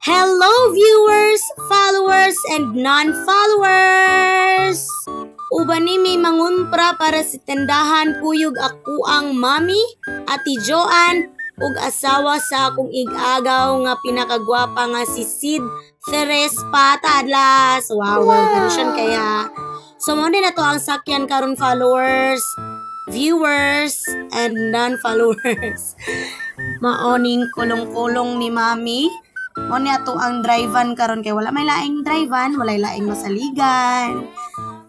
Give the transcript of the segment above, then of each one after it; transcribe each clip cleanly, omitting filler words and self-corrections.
Hello viewers, followers, and non-followers! Uban ni may mangumpra para sa tendahan kuyog ako ang mami, Ati Joan, ug asawa sa akong ig-agaw nga pinakagwapa nga si Sid Ferres Patadlas. Wow, well kaya. So mo din na to ang sakyan karon followers, viewers, and non-followers. Maoning kulong-kulong ni mami. Mo niya to ang drivean karon kay wala may laing drivean, wala laing masaligan.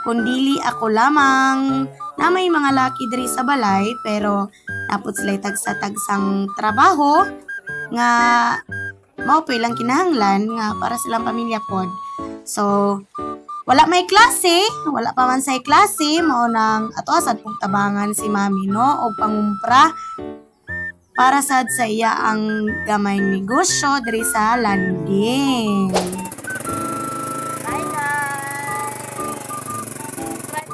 Kundili ako lamang na may mga laki diri sa balay pero napot sila tagsa-tagsang trabaho nga mao pa ilang kinahanglan nga para silang pamilya pod. So wala may klase, wala pa man say klase, mao nang ato asad pong tabangan si mami no og pangumpra para sad sa iya ang gamay negosyo diri sa landing.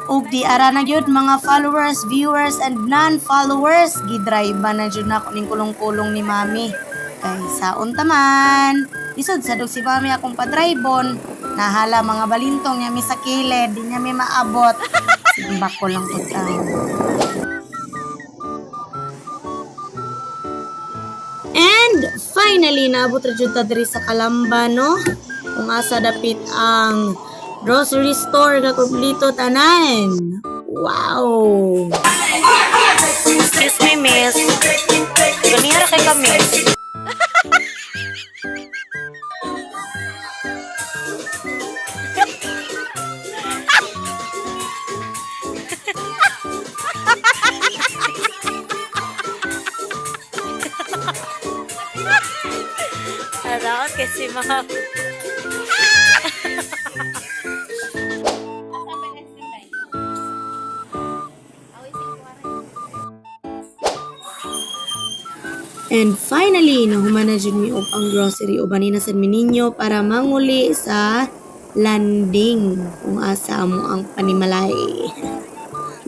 Ug di ara na gyud mga followers, viewers, and non-followers, gidrive na gyud na ko ning kulong-kulong ni mami. Kay saon taman, isod sa si mami akong padribon, nahala mga balintong niya mi sa kilid, di niya mi maabot. Simbak ko lang pud ka. And finally, naabot ra jud ta diri sa Calamba, no? Kung asa dapit ang grocery store nga kumplito tanan. Wow! Excuse me, miss. Ganira kay kami. Dapat kasi mga And finally, nahuman na dyan mi og ang grocery uban ni na sa mininyo para manguli sa landing kung asa mo ang panimalay.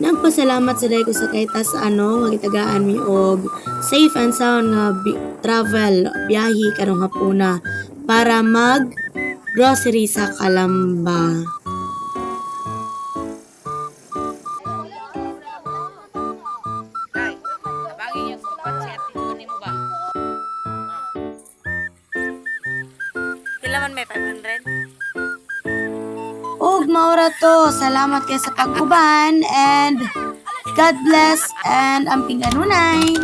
Nagpasalamat sa day ko sa kahit sa magitagaan mi og safe and sound nga travel biyahe karong hapuna para mag grocery sa Calamba. Kailangan may 500. Og maura to, salamat kay sa pag-uban and God bless and amping kanunay.